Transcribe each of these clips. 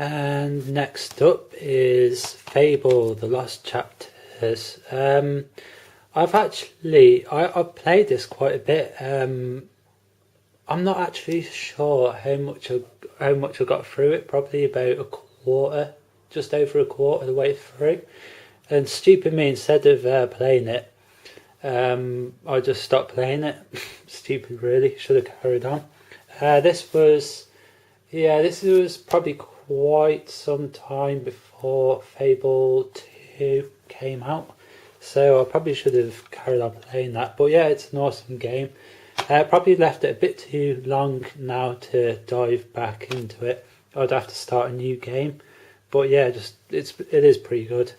And next up is Fable: The Lost Chapters. I've played this quite a bit. I'm not actually sure how much I got through it. Probably about a quarter, just over a quarter of the way through. And stupid me, instead of playing it, I just stopped playing it. Stupid, really. Should have carried on. This was probably quite some time before Fable 2 came out, so I probably should have carried on playing that. But yeah, it's an awesome game. Probably left it a bit too long now to dive back into it. I'd have to start a new game, but yeah, it is pretty good.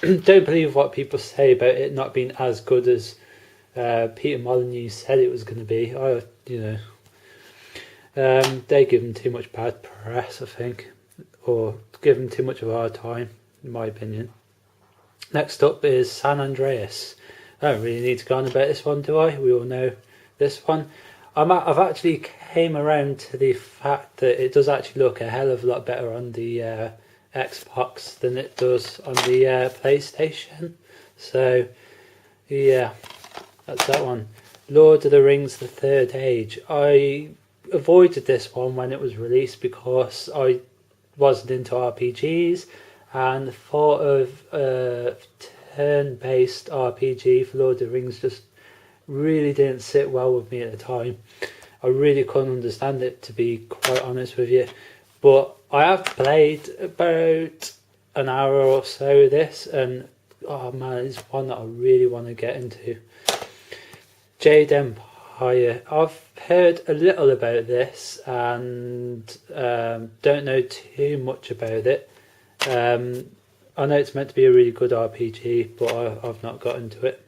Don't believe what people say about it not being as good as Peter Molyneux said it was going to be. They give him too much bad press, I think, or give him too much of a hard time, in my opinion. Next up is San Andreas. I don't really need to go on about this one, do I? We all know this one. I've actually came around to the fact that it does actually look a hell of a lot better on the Xbox than it does on the PlayStation. So, yeah, that's that one. Lord of the Rings: The Third Age. I avoided this one when it was released because I wasn't into RPGs, and the thought of a turn-based RPG for Lord of the Rings just really didn't sit well with me at the time. I really couldn't understand it, to be quite honest with you. But I have played about an hour or so of this, and oh man, it's one that I really want to get into. Jade Empire. I've heard a little about this and don't know too much about it. I know it's meant to be a really good RPG, but I've not got into it.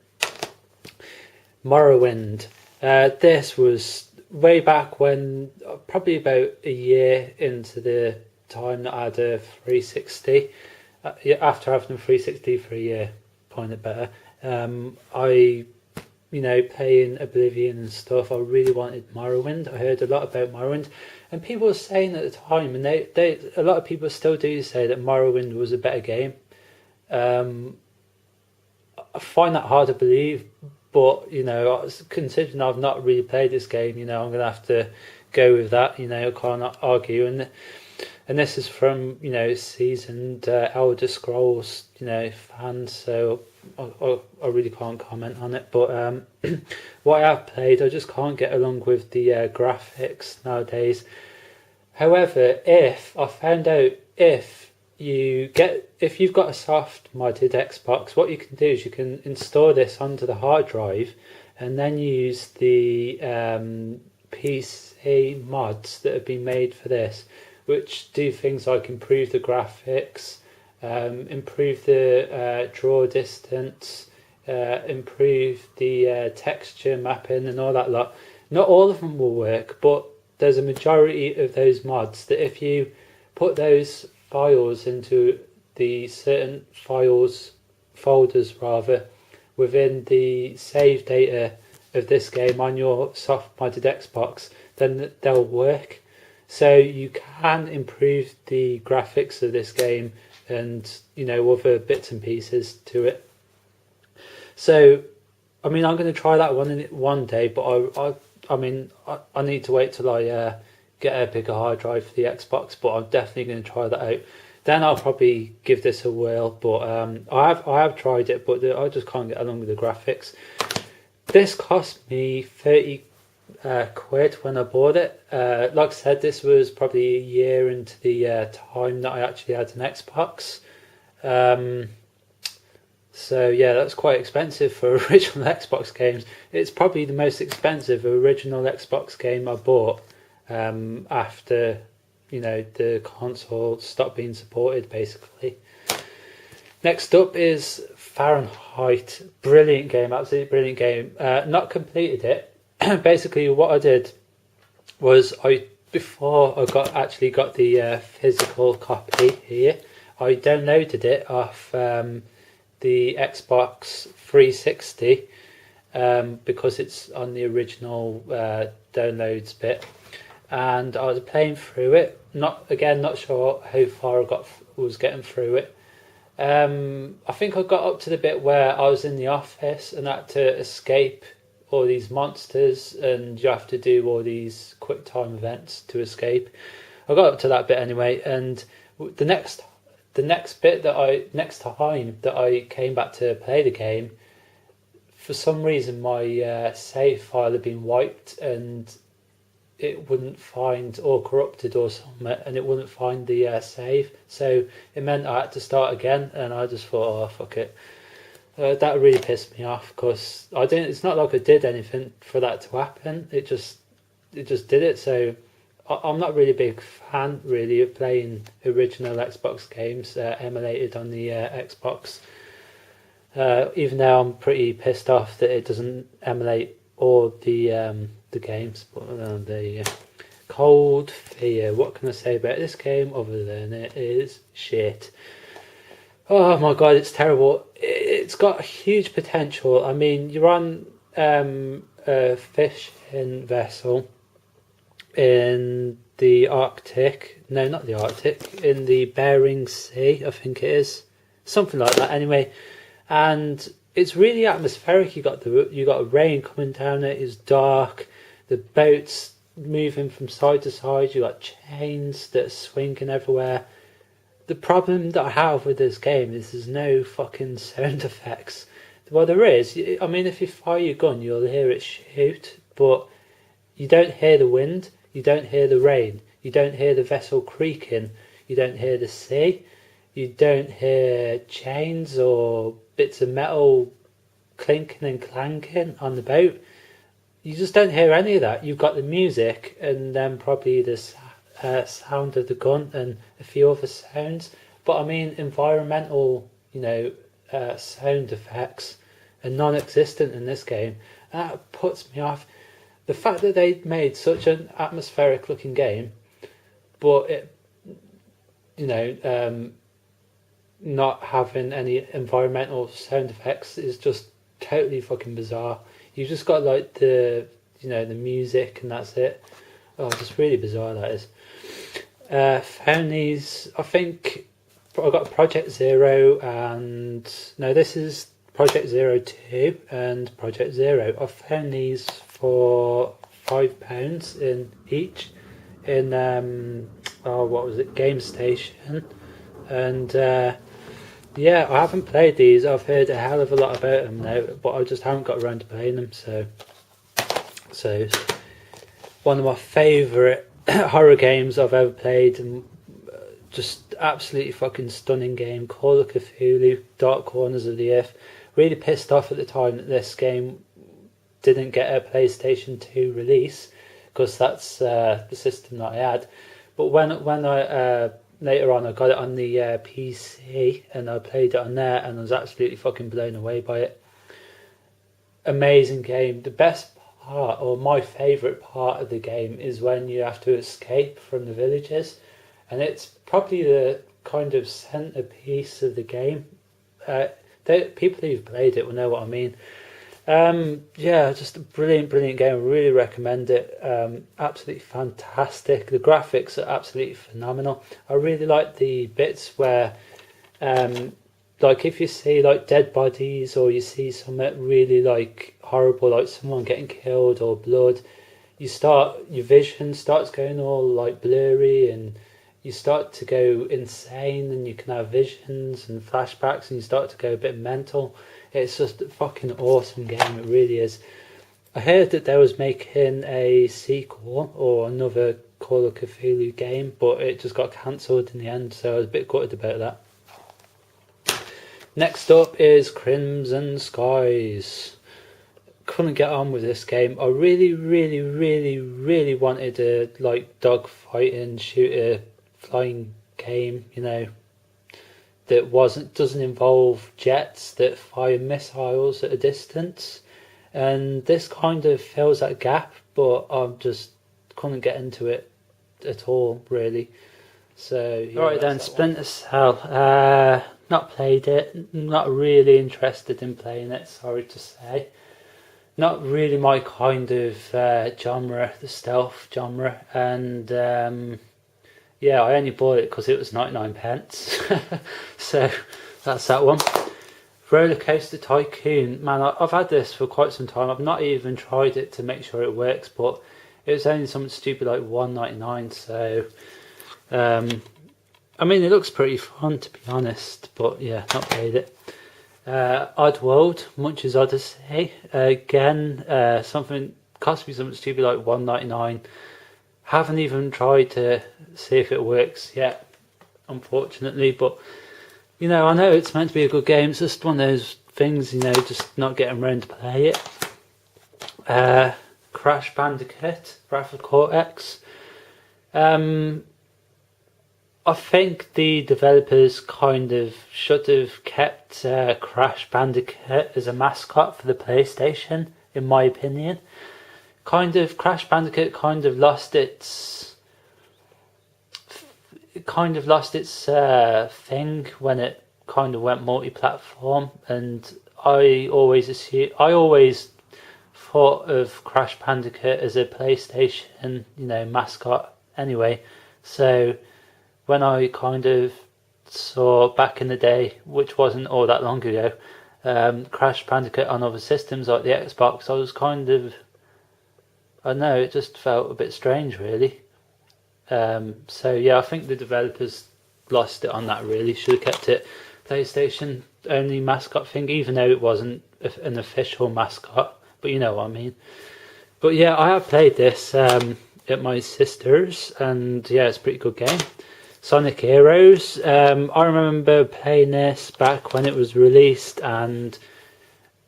Morrowind. This was way back when, probably about a year into the time that I had a 360. After having a 360 for a year, find it better. Playing Oblivion and stuff, I really wanted Morrowind. I heard a lot about Morrowind, and people were saying at the time, and a lot of people still do say that Morrowind was a better game. I find that hard to believe, but considering I've not really played this game, I'm going to have to go with that. I can't argue, and this is from seasoned Elder Scrolls fans, so I really can't comment on it. But what I have played, I just can't get along with the graphics nowadays. However, if you've got a soft modded Xbox, what you can do is you can install this onto the hard drive and then use the PC mods that have been made for this, which do things like improve the graphics, improve the draw distance, improve the texture mapping and all that lot. Not all of them will work, but there's a majority of those mods that if you put those files into the certain folders within the save data of this game on your soft modded Xbox, then they'll work. So you can improve the graphics of this game and other bits and pieces to it. So I'm going to try that one day, but I need to wait till I get a bigger hard drive for the Xbox, but I'm definitely going to try that out. Then I'll probably give this a whirl, but I have tried it, but I just can't get along with the graphics. This cost me 30 quid when I bought it. Like I said, this was probably a year into the time that I actually had an Xbox. So yeah, that's quite expensive for original Xbox games. It's probably the most expensive original Xbox game I bought after the console stopped being supported, basically. Next up is Fahrenheit. Brilliant game, absolutely brilliant game. Not completed it. Basically what I did was before I got the physical copy here, I downloaded it off the Xbox 360 because it's on the original downloads bit. and I was playing through it. Not sure how far was getting through it. I think I got up to the bit where I was in the office and had to escape all these monsters, and you have to do all these quick time events to escape. I got up to that bit anyway, and the next time that I came back to play the game, for some reason my save file had been wiped and it wouldn't find, or corrupted or something, and it wouldn't find the save. So it meant I had to start again, and I just thought, oh fuck it. That really pissed me off because I didn't. It's not like I did anything for that to happen. It just did it. So I'm not really a big fan really of playing original Xbox games emulated on the Xbox. Even though I'm pretty pissed off that it doesn't emulate all the games, but there you go. Cold Fear. What can I say about this game other than it is shit? Oh my god, it's terrible. It's got huge potential. I mean, you're on a fishing vessel in the Arctic. No, not the Arctic. In the Bering Sea, I think it is. Something like that. Anyway, and it's really atmospheric. You got rain coming down. It is dark. The boat's moving from side to side. You got chains that are swinging everywhere. The problem that I have with this game is there's no fucking sound effects. Well, there is. I mean, if you fire your gun, you'll hear it shoot, but you don't hear the wind. You don't hear the rain. You don't hear the vessel creaking. You don't hear the sea. You don't hear chains or bits of metal clinking and clanking on the boat. You just don't hear any of that. You've got the music and then probably the sound of the gun and a few other sounds. But I mean, environmental, sound effects are non-existent in this game. And that puts me off. The fact that they made such an atmospheric looking game, but it, not having any environmental sound effects is just totally fucking bizarre. You just got like the music and that's it. Oh, just really bizarre that is. Found these, I think I got Project Zero and no, this is Project Zero 2 and Project Zero. I found these for £5 in each in what was it, Game Station, and yeah, I haven't played these. I've heard a hell of a lot about them now, but I just haven't got around to playing them. So one of my favourite horror games I've ever played, and just absolutely fucking stunning game, Call of Cthulhu, Dark Corners of the Earth. Really pissed off at the time that this game didn't get a PlayStation 2 release, because that's the system that I had. But when I later on I got it on the PC and I played it on there, and I was absolutely fucking blown away by it. Amazing game. The best part, or my favourite part of the game, is when you have to escape from the villages, and it's probably the kind of centrepiece of the game. People who've played it will know what I mean. Yeah, just a brilliant game. I really recommend it. Absolutely fantastic. The graphics are absolutely phenomenal. I really like the bits where, like if you see like dead bodies, or you see something really like horrible, like someone getting killed or blood, your vision starts going all like blurry, and you start to go insane, and you can have visions and flashbacks, and you start to go a bit mental. It's just a fucking awesome game, it really is. I heard that they was making a sequel or another Call of Cthulhu game, but it just got cancelled in the end, so I was a bit gutted about that. Next up is Crimson Skies. Couldn't get on with this game. I really wanted a like dogfighting shooter flying game, that doesn't involve jets that fire missiles at a distance, and this kind of fills that gap, but I just couldn't get into it at all really. So yeah, alright then, Splinter Cell. Not played it, not really interested in playing it, sorry to say. not really my kind of genre, the stealth genre, and yeah, I only bought it because it was 99 pence. So that's that one. Roller Coaster Tycoon. Man, I've had this for quite some time. I've not even tried it to make sure it works, but it was only something stupid like $1.99. So, I mean, it looks pretty fun to be honest, but yeah, not played it. Oddworld, Munch's Odyssey. Again, something cost me something stupid like $1.99. Haven't even tried to see if it works yet, unfortunately, but you know, I know it's meant to be a good game. It's just one of those things, you know, just not getting around to play it. Crash Bandicoot, Wrath of Cortex. I think the developers kind of should have kept Crash Bandicoot as a mascot for the PlayStation, in my opinion. Crash Bandicoot kind of lost its thing when it kind of went multi-platform, and I always thought of Crash Bandicoot as a PlayStation, you know, mascot anyway. So when I kind of saw back in the day, which wasn't all that long ago, Crash Bandicoot on other systems like the Xbox, I was kind of, I don't know, it just felt a bit strange really. So yeah, I think the developers lost it on that really. Should have kept it PlayStation only mascot thing, even though it wasn't an official mascot, but you know what I mean. But yeah, I have played this at my sister's, and yeah, it's a pretty good game. Sonic Heroes. I remember playing this back when it was released, and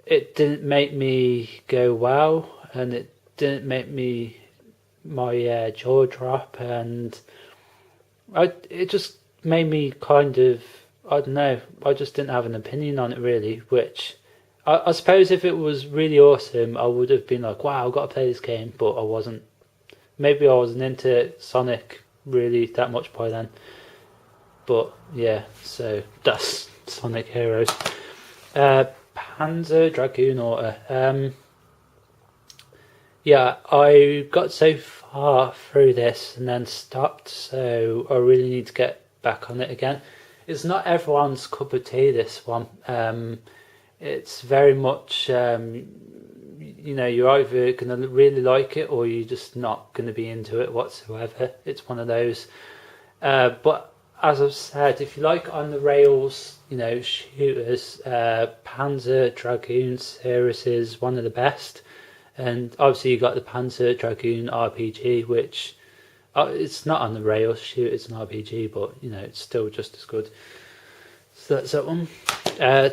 it didn't make me go wow, and it didn't make me my jaw drop, and it just made me kind of, I don't know, I just didn't have an opinion on it really, which I suppose if it was really awesome I would have been like, wow, I've got to play this game, but I wasn't. Maybe I wasn't into Sonic really that much by then, but yeah, so that's Sonic Heroes. Panzer Dragoon Order. Yeah, I got so far through this and then stopped, so I really need to get back on it again. It's not everyone's cup of tea, this one. It's very much, you know, you're either going to really like it or you're just not going to be into it whatsoever. It's one of those. But as I've said, if you like on the rails, you know, shooters, Panzer Dragoon series is one of the best. And obviously you got the Panzer Dragoon RPG, which it's not on the rails shoot, it's an RPG, but you know, it's still just as good. So that's that one.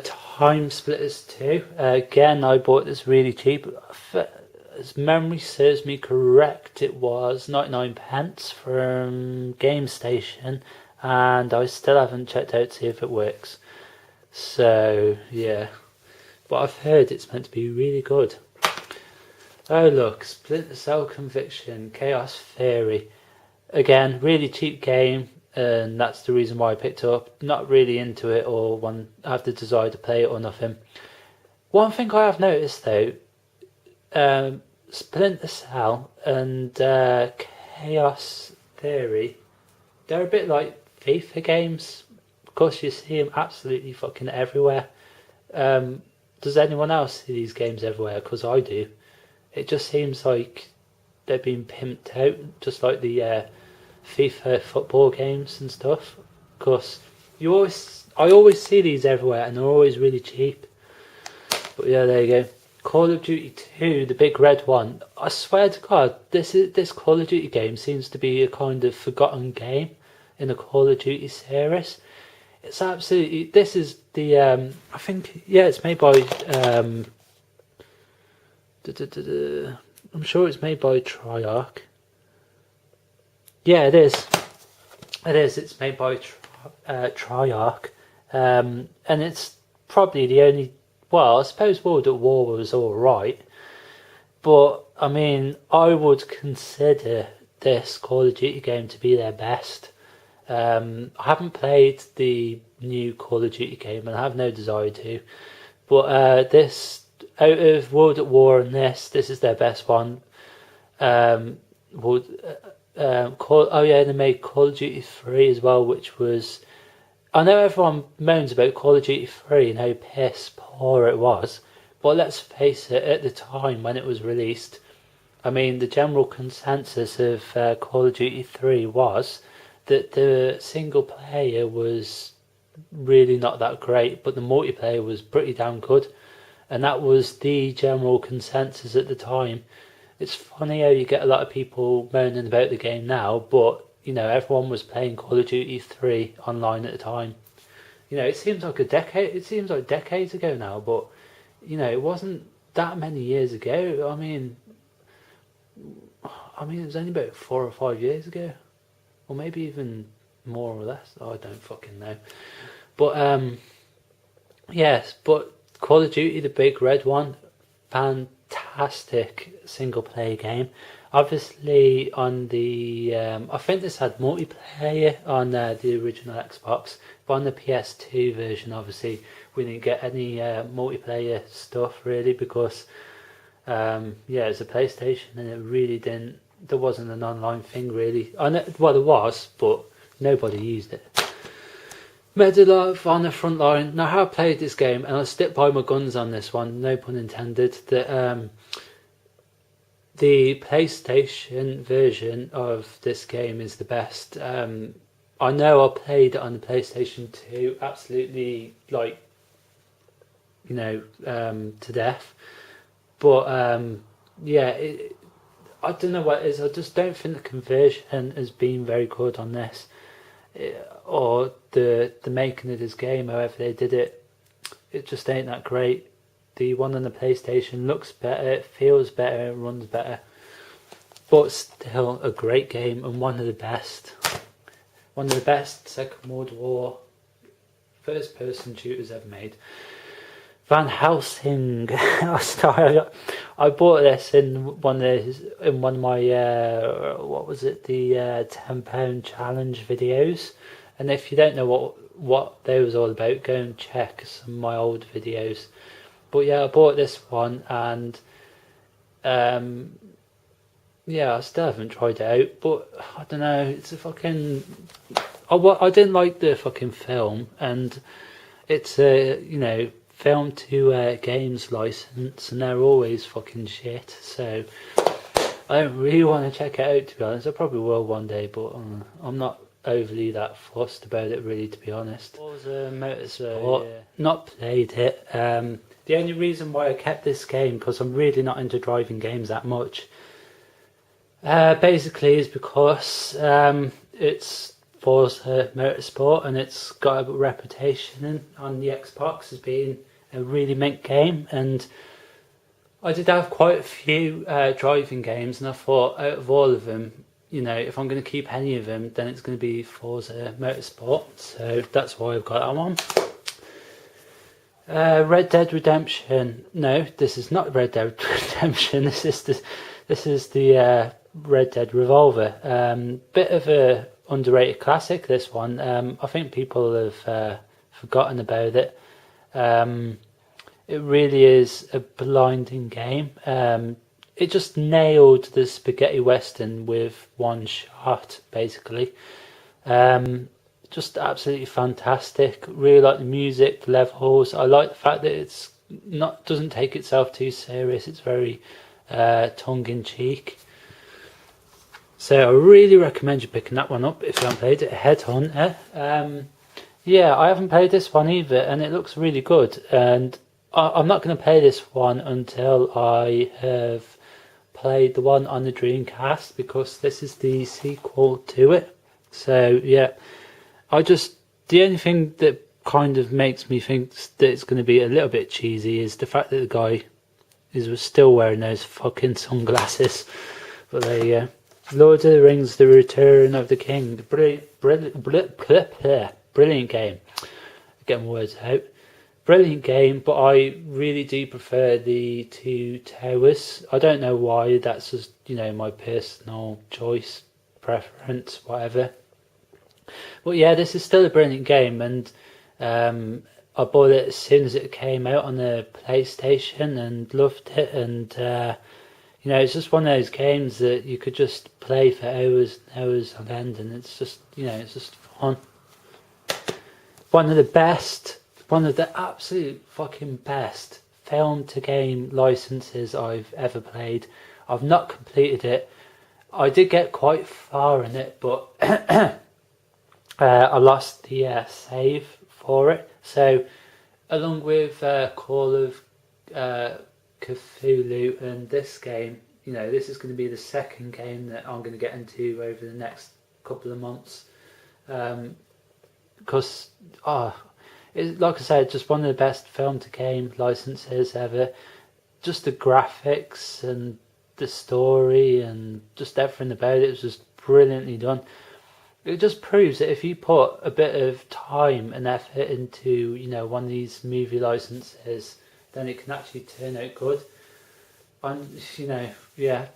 Time Splitters 2. Again, I bought this really cheap. As memory serves me correct, it was 99 pence from Game Station, and I still haven't checked out to see if it works. So yeah, but I've heard it's meant to be really good. Oh look, Splinter Cell Conviction, Chaos Theory. Again, really cheap game, and that's the reason why I picked it up. Not really into it or have the desire to play it or nothing. One thing I have noticed though, Splinter Cell and Chaos Theory, they're a bit like FIFA games. Of course, you see them absolutely fucking everywhere. Does anyone else see these games everywhere? Because I do. It just seems like they're being pimped out, just like the FIFA football games and stuff. Of course, I always see these everywhere, and they're always really cheap. But yeah, there you go. Call of Duty 2, the big red one. I swear to God, this Call of Duty game seems to be a kind of forgotten game in the Call of Duty series. It's absolutely. This is the. I think it's made by. I'm sure it's made by Treyarch. Yeah, it is. It is. It's made by Treyarch, and it's probably the only. Well, I suppose World at War was all right, but I mean, I would consider this Call of Duty game to be their best. I haven't played the new Call of Duty game, and I have no desire to. But this out of World at War and this is their best one. World, they made Call of Duty 3 as well, which was... I know everyone moans about Call of Duty 3 and how piss poor it was, but let's face it, at the time when it was released, I mean, the general consensus of Call of Duty 3 was that the single player was really not that great, but the multiplayer was pretty damn good. And that was the general consensus at the time. It's funny how you get a lot of people moaning about the game now, but, you know, everyone was playing Call of Duty 3 online at the time. You know, it seems like decades ago now, but, you know, it wasn't that many years ago. I mean, it was only about 4 or 5 years ago. Or maybe even more or less. I don't fucking know. But, yes, but Call of Duty, the big red one, fantastic single player game. Obviously on the, I think this had multiplayer on the original Xbox, but on the PS2 version, obviously, we didn't get any multiplayer stuff really because, it's a PlayStation and it really didn't, there wasn't an online thing really. I know, well, there was, but nobody used it. Medal of Honor Frontline. Now, how I played this game, and I'll stick by my guns on this one, no pun intended, that the PlayStation version of this game is the best. I know I played it on the PlayStation 2, absolutely, like, you know, to death. But, I don't know what it is, I just don't think the conversion has been very good on this. Or the making of this game, however they did it, it just ain't that great. The one on the PlayStation looks better, it feels better, it runs better, but still a great game and one of the best Second World War first person shooters ever made. Van Helsing. I bought this in one of my the £10 challenge videos, and if you don't know what they was all about, go and check some of my old videos. But yeah, I bought this one, and I still haven't tried it out, but I don't know, it's a fucking... I didn't like the fucking film, and it's a, you know, film to games license, and they're always fucking shit, so I don't really want to check it out, to be honest. I probably will one day, but I'm not overly that fussed about it really, to be honest. Forza Motorsport, not played it. The only reason why I kept this game, because I'm really not into driving games that much, basically is because it's Forza Motorsport and it's got a reputation on the Xbox as being a really mint game, and I did have quite a few driving games, and I thought out of all of them, you know, if I'm going to keep any of them, then it's going to be Forza Motorsport, so that's why I've got that one. Red Dead Redemption. No, this is not Red Dead Redemption. This is the Red Dead Revolver. Bit of a underrated classic, this one. I think people have forgotten about it. It really is a blinding game. It just nailed the spaghetti western with one shot, basically. Just absolutely fantastic. Really like the music, the levels. I like the fact that it's doesn't take itself too serious. It's very tongue-in-cheek. So I really recommend you picking that one up if you haven't played it. Headhunter. I haven't played this one either, and it looks really good. And I'm not going to play this one until I have played the one on the Dreamcast, because this is the sequel to it. So yeah, the only thing that kind of makes me think that it's going to be a little bit cheesy is the fact that the guy is still wearing those fucking sunglasses. But there you go. Lord of the Rings: The Return of the King. Brilliant game. Get my words out. Brilliant game, but I really do prefer the Two Towers. I don't know why. That's just, you know, my personal choice, preference, whatever. But yeah, this is still a brilliant game, and I bought it as soon as it came out on the PlayStation and loved it. And it's just one of those games that you could just play for hours and hours on end, and it's just it's just fun. One of the absolute fucking best film to game licenses I've ever played. I've not completed it. I did get quite far in it, but I lost the save for it. So, along with Call of Cthulhu and this game, this is going to be the second game that I'm going to get into over the next couple of months. Because, like I said, just one of the best film to game licenses ever. Just the graphics and the story and just everything about it was just brilliantly done. It just proves that if you put a bit of time and effort into one of these movie licenses, then it can actually turn out good. And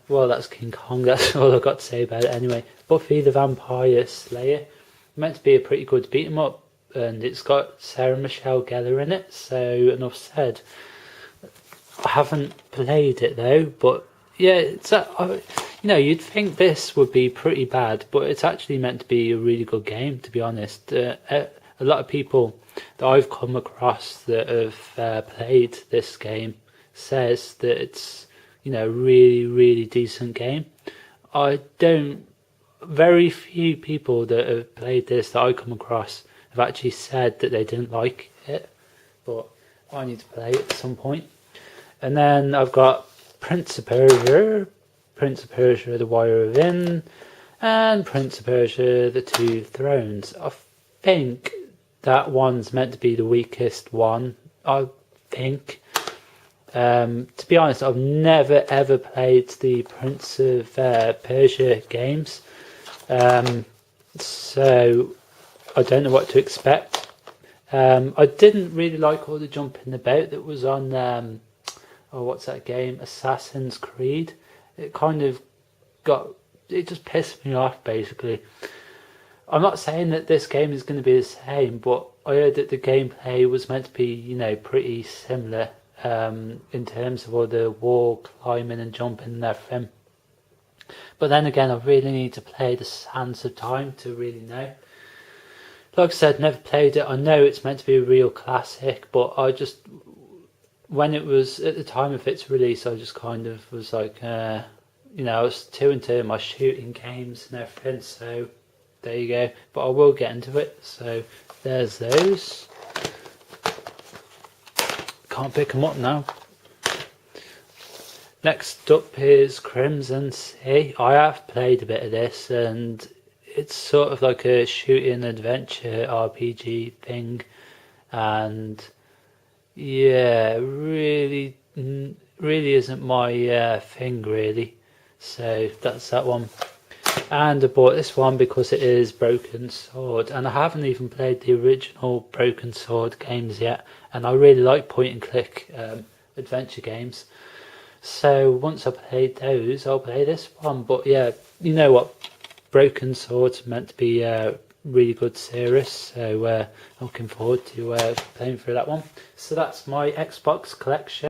well, that's King Kong. That's all I've got to say about it anyway. Buffy the Vampire Slayer, meant to be a pretty good beat 'em up, and it's got Sarah Michelle Gellar in it. So enough said. I haven't played it though, but yeah, it's you'd think this would be pretty bad, but it's actually meant to be a really good game, to be honest. A lot of people that I've come across that have played this game says that it's really, really decent game. Very few people that have played this that I come across have actually said that they didn't like it, but I need to play it at some point. And then I've got Prince of Persia, The Warrior Within, and Prince of Persia, The Two Thrones. I think that one's meant to be the weakest one, I think. To be honest, I've never ever played the Prince of Persia games, so I don't know what to expect. I didn't really like all the jumping about that was on what's that game? Assassin's Creed. It just pissed me off basically. I'm not saying that this game is going to be the same, but I heard that the gameplay was meant to be, pretty similar in terms of all the wall climbing and jumping and everything. But then again, I really need to play the Sands of Time to really know. Like I said, never played it. I know it's meant to be a real classic, but when it was at the time of its release, I just kind of was like, I was too into my shooting games and everything, so there you go. But I will get into it, so there's those. Can't pick them up now. Next up is Crimson Sea. I have played a bit of this, and it's sort of like a shooting adventure RPG thing, and yeah, really isn't my thing really. So that's that one. And I bought this one because it is Broken Sword, and I haven't even played the original Broken Sword games yet, and I really like point and click adventure games. So once I played those, I'll play this one. But yeah, you know what, Broken Sword's meant to be a really good series, so I'm looking forward to playing through that one. So that's my Xbox collection.